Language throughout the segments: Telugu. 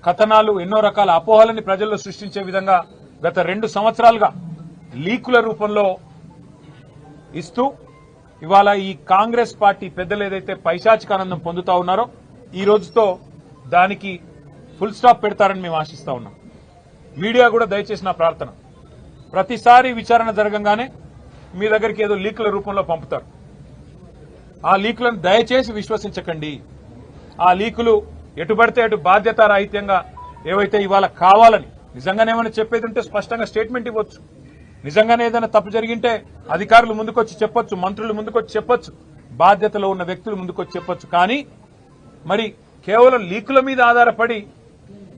కథనాలు ఎన్నో రకాల అపోహలని ప్రజల్లో సృష్టించే విధంగా గత 2 సంవత్సరాలుగా లీకుల రూపంలో ఇస్తూ ఇవాళ ఈ కాంగ్రెస్ పార్టీ పెద్దలు ఏదైతే పైశాచిక ఆనందం పొందుతా ఉన్నారో ఈ రోజుతో దానికి ఫుల్ స్టాప్ పెడతారని మేము ఆశిస్తా ఉన్నాం. మీడియా కూడా దయచేసి నా ప్రార్థన, ప్రతిసారి విచారణ జరగంగానే మీ దగ్గరికి ఏదో లీకుల రూపంలో పంపుతారు. ఆ లీకులను దయచేసి విశ్వసించకండి. ఆ లీకులు ఎటుపడితే అటు బాధ్యతారాహిత్యంగా ఏవైతే ఇవాళ కావాలని నిజంగానే ఏమైనా చెప్పేది ఉంటే స్పష్టంగా స్టేట్మెంట్ ఇవ్వచ్చు. నిజంగానే ఏదైనా తప్పు జరిగింటే అధికారులు ముందుకొచ్చి చెప్పొచ్చు, మంత్రులు ముందుకొచ్చి చెప్పొచ్చు, బాధ్యతలో ఉన్న వ్యక్తులు ముందుకొచ్చి చెప్పొచ్చు. కానీ మరి కేవలం లీకుల మీద ఆధారపడి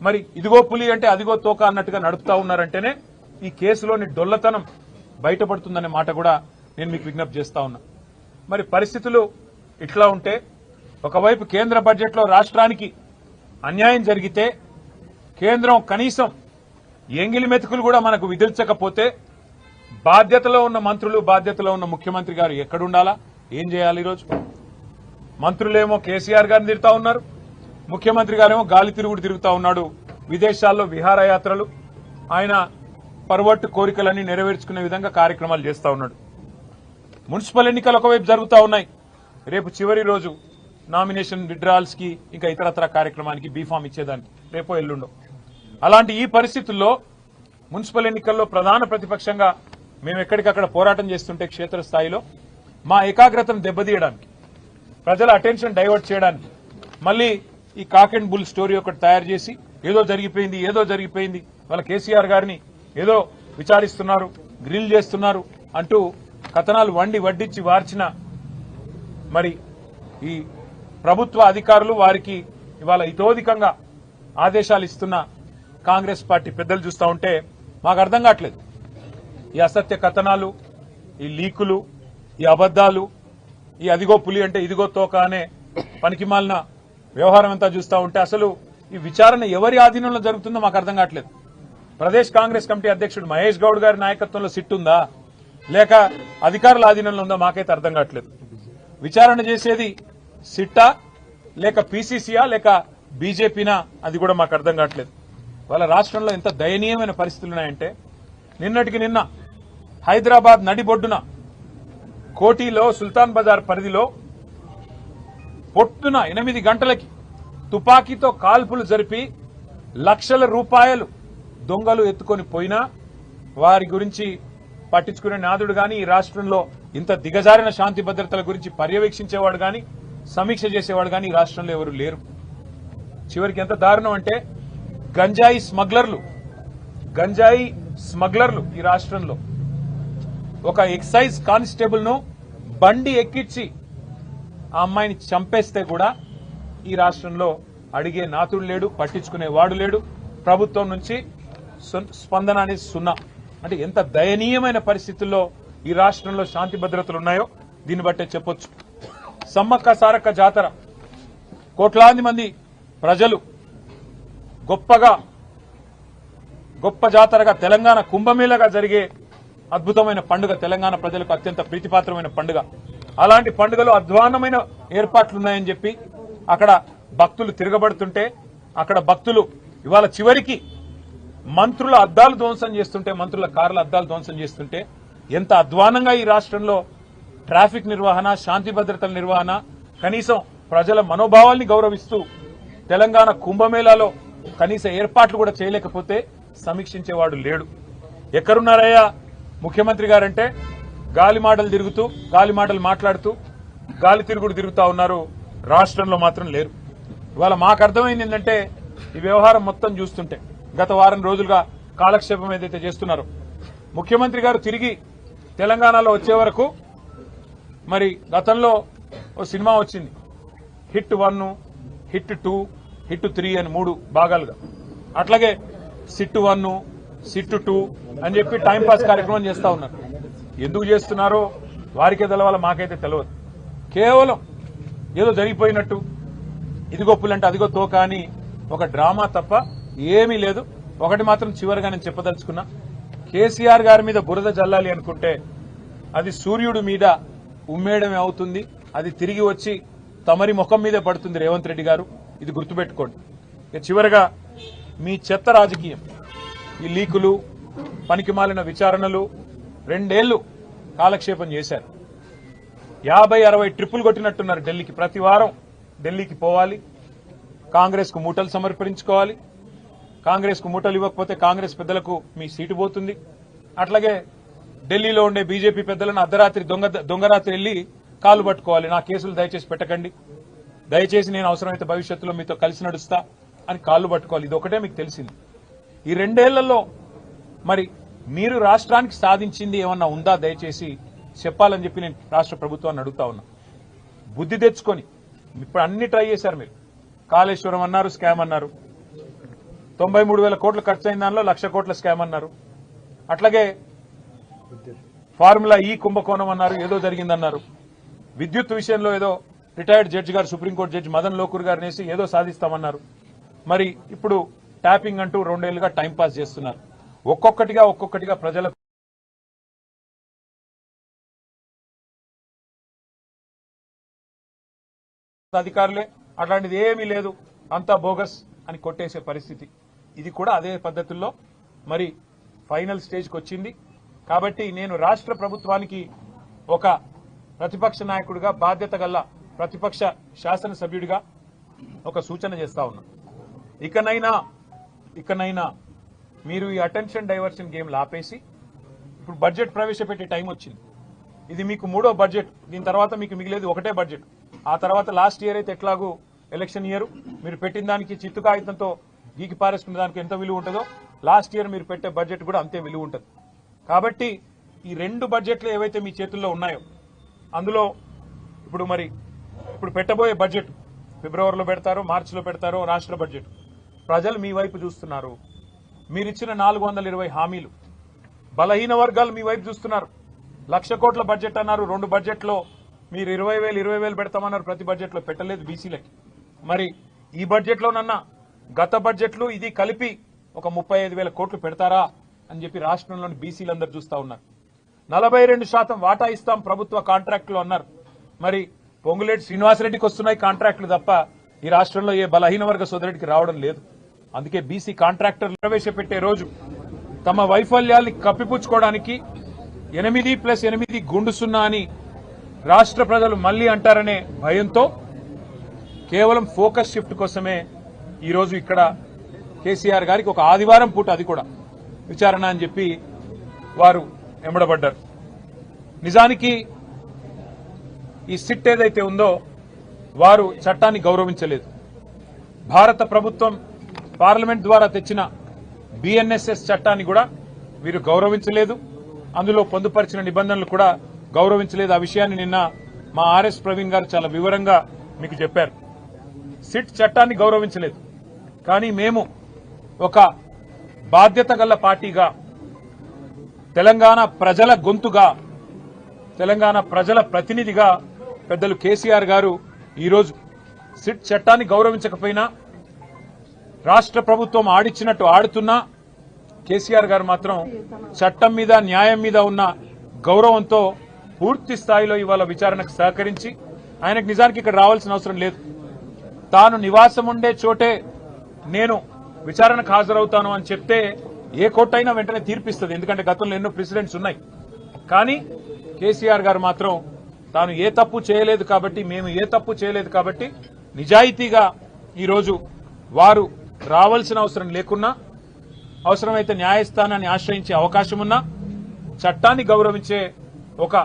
మరి ఇదిగో పులి అంటే అదిగో తోక అన్నట్టుగా నడుపుతా ఉన్నారంటేనే ఈ కేసులోని డొల్లతనం బయటపడుతుందనే మాట కూడా నేను మీకు విజ్ఞప్తి చేస్తా ఉన్నా. మరి పరిస్థితులు ఇట్లా ఉంటే ఒకవైపు కేంద్ర బడ్జెట్లో రాష్ట్రానికి అన్యాయం జరిగితే కేంద్రం కనీసం ఎంగిలి మెతుకులు కూడా మనకు విధించకపోతే బాధ్యతలో ఉన్న మంత్రులు, బాధ్యతలో ఉన్న ముఖ్యమంత్రి గారు ఎక్కడుండాలా, ఏం చేయాలి? ఈరోజు మంత్రులేమో కేసీఆర్ గారిని తిరుగుతా ఉన్నారు, ముఖ్యమంత్రి గారేమో గాలి తిరుగుడు తిరుగుతా ఉన్నాడు. విదేశాల్లో విహారయాత్రలు, ఆయన పర్వట్టు కోరికలన్నీ నెరవేర్చుకునే విధంగా కార్యక్రమాలు చేస్తా ఉన్నాడు. మున్సిపల్ ఎన్నికలు ఒకవైపు జరుగుతూ ఉన్నాయి. రేపు చివరి రోజు నామినేషన్ విత్డ్రాయల్స్ కి ఇంకా ఇతరత్ర కార్యక్రమానికి బీఫామ్ ఇచ్చేదానికి రేపో ఎల్లుండో. అలాంటి ఈ పరిస్థితుల్లో మున్సిపల్ ఎన్నికల్లో ప్రధాన ప్రతిపక్షంగా మేము ఎక్కడికక్కడ పోరాటం చేస్తుంటే క్షేత్రస్థాయిలో మా ఏకాగ్రతను దెబ్బతీయడానికి, ప్రజల అటెన్షన్ డైవర్ట్ చేయడానికి మళ్ళీ ఈ కాక్ అండ్ బుల్ స్టోరీ ఒకటి తయారు చేసి ఏదో జరిగిపోయింది వాళ్ళ కేసీఆర్ గారిని ఏదో విచారిస్తున్నారు, గ్రిల్ చేస్తున్నారు అంటూ కథనాలు వడ్డించి వార్చిన మరి ఈ ప్రభుత్వ అధికారులు, వారికి ఇవాళ ఇతోధికంగా ఆదేశాలు ఇస్తున్న కాంగ్రెస్ పార్టీ పెద్దలు చూస్తూ ఉంటే మాకు అర్థం కావట్లేదు. ఈ అసత్య కథనాలు, ఈ లీకులు, ఈ అబద్దాలు, ఈ అదిగో పులి అంటే ఇదిగో తోక అనే పనికిమాలిన వ్యవహారం అంతా చూస్తూ ఉంటే అసలు ఈ విచారణ ఎవరి ఆధీనంలో జరుగుతుందో మాకు అర్థం కావట్లేదు. ప్రదేశ్ కాంగ్రెస్ కమిటీ అధ్యక్షుడు మహేష్ గౌడ్ గారి నాయకత్వంలో సిట్ ఉందా, లేక అధికారుల ఆధీనంలో ఉందా మాకైతే అర్థం కావట్లేదు. విచారణ చేసేది సిట్టా, లేక పీసీసీయా, లేక బీజేపీనా, అది కూడా మాకు అర్థం కావట్లేదు. వాళ్ళ రాష్ట్రంలో ఎంత దయనీయమైన పరిస్థితులు ఉన్నాయంటే నిన్నటికి నిన్న హైదరాబాద్ నడిబొడ్డున కోటిలో సుల్తాన్ బజార్ పరిధిలో పొట్టున 8 గంటలకి తుపాకీతో కాల్పులు జరిపి లక్షల రూపాయలు దొంగలు ఎత్తుకొని పోయినా వారి గురించి పట్టించుకునే నాదుడు గాని, ఈ రాష్ట్రంలో ఇంత దిగజారిన శాంతి భద్రతల గురించి పర్యవేక్షించేవాడు గాని, సమీక్ష చేసేవాడు గాని ఈ రాష్ట్రంలో ఎవరు లేరు. చివరికి ఎంత దారుణం అంటే గంజాయి స్మగ్లర్లు ఈ రాష్ట్రంలో ఒక ఎక్సైజ్ కానిస్టేబుల్ ను బండి ఎక్కించి ఆ అమ్మాయిని చంపేస్తే కూడా ఈ రాష్ట్రంలో అడిగే నాతుడు లేడు, పట్టించుకునే వాడు లేడు. ప్రభుత్వం నుంచి స్పందన అనేది 0. అంటే ఎంత దయనీయమైన పరిస్థితుల్లో ఈ రాష్ట్రంలో శాంతి భద్రతలు ఉన్నాయో దీన్ని బట్టే చెప్పొచ్చు. సమ్మక్క సారక్క జాతర, కోట్లాది మంది ప్రజలు గొప్ప జాతరగా తెలంగాణ కుంభమేళగా జరిగే అద్భుతమైన పండుగ, తెలంగాణ ప్రజలకు అత్యంత ప్రీతిపాత్రమైన పండుగ. అలాంటి పండుగలో అధ్వాన్నమైన ఏర్పాట్లున్నాయని చెప్పి అక్కడ భక్తులు తిరగబడుతుంటే, అక్కడ భక్తులు ఇవాళ చివరికి మంత్రుల అద్దాలు ధ్వంసం చేస్తుంటే, మంత్రుల కార్ల అద్దాలు ధ్వంసం చేస్తుంటే ఎంత అధ్వానంగా ఈ రాష్ట్రంలో ట్రాఫిక్ నిర్వహణ, శాంతి భద్రతల నిర్వహణ, కనీసం ప్రజల మనోభావాల్ని గౌరవిస్తూ తెలంగాణ కుంభమేళాలో కనీస ఏర్పాట్లు కూడా చేయలేకపోతే సమీక్షించేవాడు లేడు. ఎక్కడున్నారయ్యా ముఖ్యమంత్రి గారంటే గాలి మాటలు మాట్లాడుతూ గాలి తిరుగుడు తిరుగుతా ఉన్నారు, రాష్ట్రంలో మాత్రం లేరు. ఇవాళ మాకు అర్థమైంది ఏంటంటే ఈ వ్యవహారం మొత్తం చూస్తుంటే గత వారం రోజులుగా కాలక్షేపం ఏదైతే చేస్తున్నారో, ముఖ్యమంత్రి గారు తిరిగి తెలంగాణలో వచ్చే వరకు మరి గతంలో ఓ సినిమా వచ్చింది, హిట్ 1, హిట్ 2, హిట్ 3 అని 3 భాగాలుగా. అట్లాగే సిట్ 1, సిట్ 2 అని చెప్పి టైంపాస్ కార్యక్రమం చేస్తా ఉన్నారు. ఎందుకు చేస్తున్నారో వారికే తెలవాలో మాకైతే తెలియదు. కేవలం ఏదో జరిగిపోయినట్టు ఇదిగో పులంటే అదిగో తోక అని ఒక డ్రామా తప్ప ఏమీ లేదు. ఒకటి మాత్రం చివరిగా నేను చెప్పదలుచుకున్నా, కేసీఆర్ గారి మీద బురద జల్లాలి అనుకుంటే అది సూర్యుడి మీద ఉమ్మేయడమే అవుతుంది. అది తిరిగి వచ్చి తమరి ముఖం మీదే పడుతుంది రేవంత్ రెడ్డి గారు, ఇది గుర్తుపెట్టుకోండి. చివరిగా మీ చెత్త రాజకీయం, ఈ లీకులు, పనికిమాలిన విచారణలు 2 ఏళ్లు కాలక్షేపం చేశారు. 50-60 ట్రిప్పులు కొట్టినట్టున్నారు ఢిల్లీకి. ప్రతి వారం ఢిల్లీకి పోవాలి, కాంగ్రెస్ కు మూటలు సమర్పించుకోవాలి. కాంగ్రెస్ కు మూటలు ఇవ్వకపోతే కాంగ్రెస్ పెద్దలకు మీ సీటు పోతుంది. అట్లాగే ఢిల్లీలో ఉండే బీజేపీ పెద్దలను అర్ధరాత్రి దొంగరాత్రి వెళ్లి కాలు పట్టుకోవాలి. నా కేసులు దయచేసి పెట్టకండి, దయచేసి నేను అవసరమైతే భవిష్యత్తులో మీతో కలిసి నడుస్తా అని కాళ్ళు పట్టుకోవాలి. ఇది ఒకటే మీకు తెలిసింది. ఈ 2 ఏళ్లలో మరి మీరు రాష్ట్రానికి సాధించింది ఏమన్నా ఉందా దయచేసి చెప్పాలని చెప్పి నేను రాష్ట్ర ప్రభుత్వాన్ని అడుగుతా ఉన్నా. బుద్ధి తెచ్చుకొని ఇప్పుడు అన్ని ట్రై చేశారు మీరు. కాళేశ్వరం అన్నారు, స్కామ్ అన్నారు. 93,000 కోట్లు ఖర్చు అయిన దానిలో 1,00,000 కోట్ల స్కామ్ అన్నారు. అట్లాగే ఫార్ములా ఈ కుంభకోణం అన్నారు, ఏదో జరిగిందన్నారు. విద్యుత్ విషయంలో ఏదో రిటైర్డ్ జడ్జి గారు, సుప్రీంకోర్టు జడ్జి మదన్ లోకూర్ గారు నేసి ఏదో సాధిస్తామన్నారు. మరి ఇప్పుడు ట్యాపింగ్ అంటూ 2 ఏళ్లుగా టైంపాస్ చేస్తున్నారు. ఒక్కొక్కటిగా ప్రజలకు అధికారులే, అట్లాంటిది ఏమీ లేదు, అంతా బోగస్ అని కొట్టేసే పరిస్థితి. ఇది కూడా అదే పద్ధతుల్లో మరి ఫైనల్ స్టేజ్కి వచ్చింది. కాబట్టి నేను రాష్ట్ర ప్రభుత్వానికి ఒక ప్రతిపక్ష నాయకుడిగా, బాధ్యత గల ప్రతిపక్ష శాసనసభ్యుడిగా ఒక సూచన చేస్తా ఉన్నా. ఇకనైనా మీరు ఈ అటెన్షన్ డైవర్షన్ గేమ్లు ఆపేసి ఇప్పుడు బడ్జెట్ ప్రవేశపెట్టే టైం వచ్చింది. ఇది మీకు 3వ బడ్జెట్. దీని తర్వాత మీకు మిగిలేదు ఒకటే బడ్జెట్. ఆ తర్వాత లాస్ట్ ఇయర్ అయితే ఎట్లాగూ ఎలక్షన్ ఇయర్, మీరు పెట్టిన దానికి చిత్తు కాగితంతో గీకి పారేసుకున్న దానికి ఎంత విలువ ఉంటుందో లాస్ట్ ఇయర్ మీరు పెట్టే బడ్జెట్ కూడా అంతే విలువ ఉంటుంది. కాబట్టి ఈ 2 బడ్జెట్లు ఏవైతే మీ చేతుల్లో ఉన్నాయో అందులో ఇప్పుడు పెట్టబోయే బడ్జెట్ ఫిబ్రవరిలో పెడతారో, మార్చిలో పెడతారో రాష్ట్ర బడ్జెట్. ప్రజలు మీ వైపు చూస్తున్నారు. మీరిచ్చిన 420 హామీలు, బలహీన వర్గాలు మీ వైపు చూస్తున్నారు. 1,00,000 కోట్ల బడ్జెట్ అన్నారు, 2 బడ్జెట్లో మీరు 20,000 పెడతామన్నారు, ప్రతి బడ్జెట్లో పెట్టలేదు బీసీలకి. మరి ఈ బడ్జెట్లోనన్నా గత బడ్జెట్లు ఇది కలిపి ఒక 35,000 కోట్లు పెడతారా అని చెప్పి రాష్ట్రంలోని బీసీలందరూ చూస్తా ఉన్నారు. 42% వాటా ఇస్తాం ప్రభుత్వ కాంట్రాక్టులు అన్నారు. మరి పొంగులేటి శ్రీనివాసరెడ్డికి వస్తున్నాయి కాంట్రాక్టులు తప్ప ఈ రాష్ట్రంలో ఏ బలహీన వర్గ సోదరుడికి రావడం లేదు. అందుకే బీసీ కాంట్రాక్టర్లు ప్రవేశపెట్టే రోజు తమ వైఫల్యాల్ని కప్పిపుచ్చుకోవడానికి 8+8 గుండు 0 అని రాష్ట్ర ప్రజలు మళ్లీ అంటారనే భయంతో కేవలం ఫోకస్ షిఫ్ట్ కోసమే ఈరోజు ఇక్కడ కేసీఆర్ గారికి ఒక ఆదివారం పూట, అది కూడా విచారణ అని చెప్పి వారు ఎమ్మడబడ్డారు. నిజానికి ఈ సిట్ ఏదైతే ఉందో వారు చట్టాన్ని గౌరవించలేదు. భారత ప్రభుత్వం పార్లమెంట్ ద్వారా తెచ్చిన బిఎన్ఎస్ఎస్ చట్టాన్ని కూడా వీరు గౌరవించలేదు. అందులో పొందుపరిచిన నిబంధనలు కూడా గౌరవించలేదు. ఆ విషయాన్ని నిన్న మా ఆర్ఎస్ ప్రవీణ్ గారు చాలా వివరంగా మీకు చెప్పారు. సిట్ చట్టాన్ని గౌరవించలేదు. కానీ మేము ఒక బాధ్యత గల పార్టీగా, తెలంగాణ ప్రజల గొంతుగా, తెలంగాణ ప్రజల ప్రతినిధిగా పెద్దలు కేసీఆర్ గారు ఈరోజు సిట్ చట్టాన్ని గౌరవించకపోయినా, రాష్ట్ర ప్రభుత్వం ఆడిచ్చినట్టు ఆడుతున్నా కేసీఆర్ గారు మాత్రం చట్టం మీద, న్యాయం మీద ఉన్న గౌరవంతో పూర్తి స్థాయిలో ఇవాళ విచారణకు సహకరించి, ఆయనకు నిజానికి ఇక్కడ రావాల్సిన అవసరం లేదు. తాను నివాసం ఉండే చోటే నేను విచారణకు హాజరవుతాను అని చెప్తే ఏ కోర్టు అయినా వెంటనే తీర్పిస్తుంది. ఎందుకంటే గతంలో ఎన్నో ప్రెసిడెంట్స్ ఉన్నాయి. కానీ కేసీఆర్ గారు మాత్రం తాను ఏ తప్పు చేయలేదు కాబట్టి, మేము ఏ తప్పు చేయలేదు కాబట్టి నిజాయితీగా ఈరోజు వారు రావాల్సిన అవసరం లేకున్నా, అవసరమైతే న్యాయస్థానాన్ని ఆశ్రయించే అవకాశం ఉన్నా, చట్టాన్ని గౌరవించే ఒక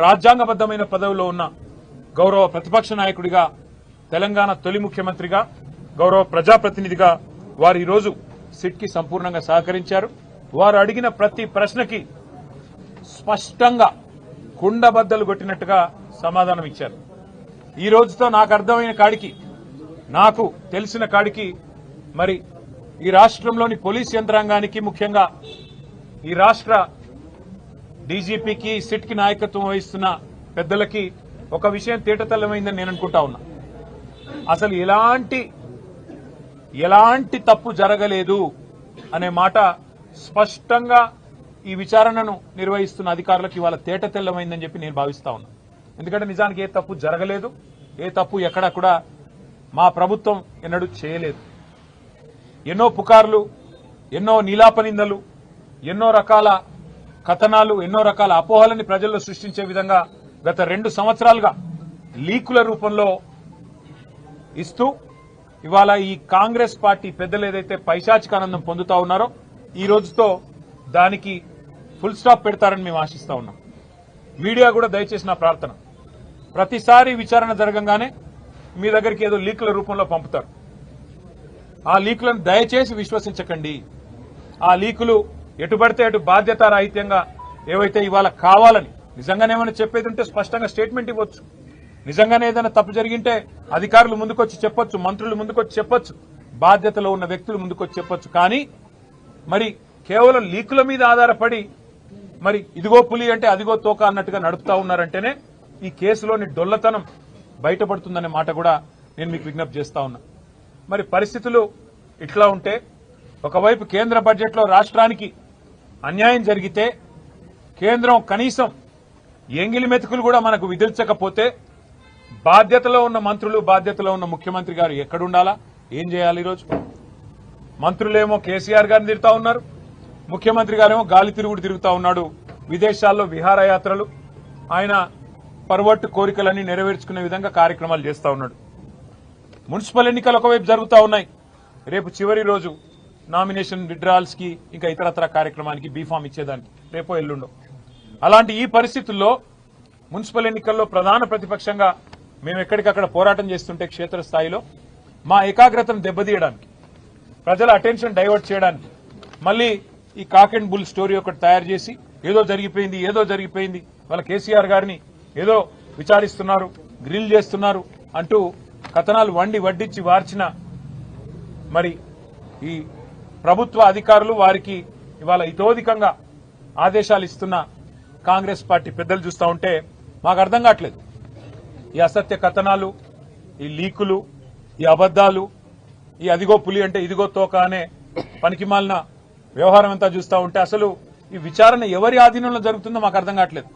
రాజ్యాంగబద్దమైన పదవిలో ఉన్న గౌరవ ప్రతిపక్ష నాయకుడిగా, తెలంగాణ తొలి ముఖ్యమంత్రిగా, గౌరవ ప్రజాప్రతినిధిగా వారు ఈరోజు సిట్కి సంపూర్ణంగా సహకరించారు. వారు అడిగిన ప్రతి ప్రశ్నకి స్పష్టంగా కుండబద్దలు కొట్టినట్టుగా సమాధానం ఇచ్చారు. ఈ రోజుతో నాకు అర్థమైన కాడికి, నాకు తెలిసిన కాడికి మరి ఈ రాష్ట్రంలోని పోలీస్ యంత్రాంగానికి, ముఖ్యంగా ఈ రాష్ట్ర డీజీపీకి, సిట్కి నాయకత్వం వహిస్తున్న పెద్దలకి ఒక విషయం తేటతెల్లమైందని నేను అనుకుంటా ఉన్నా. అసలు ఎలాంటి తప్పు జరగలేదు అనే మాట స్పష్టంగా ఈ విచారణను నిర్వహిస్తున్న అధికారులకు ఇవాళ తేటతెల్లమైందని చెప్పి నేను భావిస్తా ఉన్నా. ఎందుకంటే నిజానికి ఏ తప్పు జరగలేదు, ఏ తప్పు ఎక్కడా కూడా మా ప్రభుత్వం ఎన్నడూ చేయలేదు. ఎన్నో పుకార్లు, ఎన్నో నీలాపనిందలు, ఎన్నో రకాల కథనాలు, ఎన్నో రకాల అపోహలని ప్రజల్లో సృష్టించే విధంగా గత 2 సంవత్సరాలుగా లీకుల రూపంలో ఇస్తూ ఇవాళ ఈ కాంగ్రెస్ పార్టీ పెద్దలు ఏదైతే పైశాచిక ఆనందం పొందుతా ఉన్నారో ఈ రోజుతో దానికి ఫుల్ స్టాప్ పెడతారని మేము ఆశిస్తా ఉన్నాం. మీడియా కూడా దయచేసి నా ప్రార్థన, ప్రతిసారి విచారణ జరగంగానే మీ దగ్గరికి ఏదో లీకుల రూపంలో పంపుతారు. ఆ లీకులను దయచేసి విశ్వసించకండి. ఆ లీకులు ఎటుబడితే అటు బాధ్యతారాహిత్యంగా ఏవైతే ఇవాళ కావాలని నిజంగానే ఏమైనా చెప్పేది ఉంటే స్పష్టంగా స్టేట్మెంట్ ఇవ్వచ్చు. నిజంగానే ఏదైనా తప్పు జరిగింటే అధికారులు ముందుకొచ్చి చెప్పొచ్చు, మంత్రులు ముందుకొచ్చి చెప్పొచ్చు, బాధ్యతలో ఉన్న వ్యక్తులు ముందుకొచ్చి చెప్పొచ్చు. కానీ మరి కేవలం లీకుల మీద ఆధారపడి మరి ఇదిగో పులి అంటే అదిగో తోక అన్నట్టుగా నడుపుతా ఉన్నారంటేనే ఈ కేసులోని డొల్లతనం బయటపడుతుందనే మాట కూడా నేను మీకు విజ్ఞప్తి చేస్తా ఉన్నా. మరి పరిస్థితులు ఇట్లా ఉంటే ఒకవైపు కేంద్ర బడ్జెట్లో రాష్ట్రానికి అన్యాయం జరిగితే కేంద్రం కనీసం ఎంగిలి మెతుకులు కూడా మనకు విధించకపోతే బాధ్యతలో ఉన్న మంత్రులు, బాధ్యతలో ఉన్న ముఖ్యమంత్రి గారు ఎక్కడుండాలా, ఏం చేయాలి? ఈరోజు మంత్రులేమో కేసీఆర్ గారిని తిరుగుతా ఉన్నారు, ముఖ్యమంత్రి గారేమో గాలి తిరుగుడు తిరుగుతా ఉన్నాడు. విదేశాల్లో విహారయాత్రలు, ఆయన పర్వట్టు కోరికలన్నీ నెరవేర్చుకునే విధంగా కార్యక్రమాలు చేస్తా ఉన్నాడు. మున్సిపల్ ఎన్నికలు ఒకవైపు జరుగుతూ ఉన్నాయి. రేపు చివరి రోజు నామినేషన్ విత్డ్రాల్స్ కి ఇంకా ఇతరత్ర కార్యక్రమానికి బీఫామ్ ఇచ్చేదానికి రేపో ఎల్లుండో. అలాంటి ఈ పరిస్థితుల్లో మున్సిపల్ ఎన్నికల్లో ప్రధాన ప్రతిపక్షంగా మేము ఎక్కడికక్కడ పోరాటం చేస్తుంటే క్షేత్రస్థాయిలో మా ఏకాగ్రతను దెబ్బతీయడానికి, ప్రజల అటెన్షన్ డైవర్ట్ చేయడానికి మళ్ళీ ఈ కాక్ అండ్ బుల్ స్టోరీ ఒకటి తయారు చేసి ఏదో జరిగిపోయింది వాళ్ళ కేసీఆర్ గారిని ఏదో విచారిస్తున్నారు, గ్రిల్ చేస్తున్నారు అంటూ కథనాలు వడ్డించి వార్చిన మరి ఈ ప్రభుత్వ అధికారులు, వారికి ఇవాళ ఇతోధికంగా ఆదేశాలు ఇస్తున్న కాంగ్రెస్ పార్టీ పెద్దలు చూస్తూ ఉంటే మాకు అర్థం కావట్లేదు. ఈ అసత్య కథనాలు, ఈ లీకులు, ఈ అబద్దాలు, ఈ అదిగో పులి అంటే ఇదిగో తోక అనే పనికిమాలిన వ్యవహారం అంతా చూస్తూ ఉంటే అసలు ఈ విచారణ ఎవరి ఆధీనంలో జరుగుతుందో మాకు అర్థం కావట్లేదు.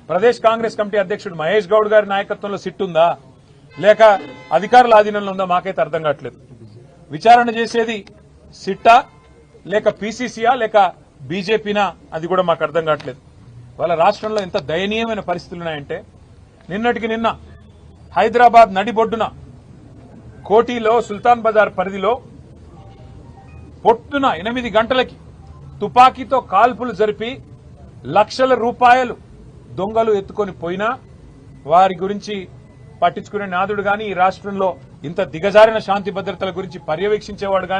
ప్రదేశ్ కాంగ్రెస్ కమిటీ అధ్యక్షుడు మహేష్ గౌడ్ గారి నాయకత్వంలో సిట్ ఉందా, లేక అధికారుల ఆధీనంలో ఉందా మాకైతే అర్థం కావట్లేదు. విచారణ చేసేది సిట్టా, లేక పీసీసీయా, లేక బీజేపీనా, అది కూడా మాకు అర్థం కావట్లేదు. వాళ్ళ రాష్ట్రంలో ఎంత దయనీయమైన పరిస్థితులు ఉన్నాయంటే నిన్నటికి నిన్న హైదరాబాద్ నడిబొడ్డున కోటిలో సుల్తాన్ బజార్ పరిధిలో పొట్టున 8 గంటలకి తుపాకీతో కాల్పులు జరిపి లక్షల రూపాయలు దొంగలు ఎత్తుకొని పోయినా వారి గురించి పట్టించుకునే నాదుడు గాని, ఈ రాష్ట్రంలో ఇంత దిగజారిన శాంతి భద్రతల గురించి పర్యవేక్షించేవాడు గాని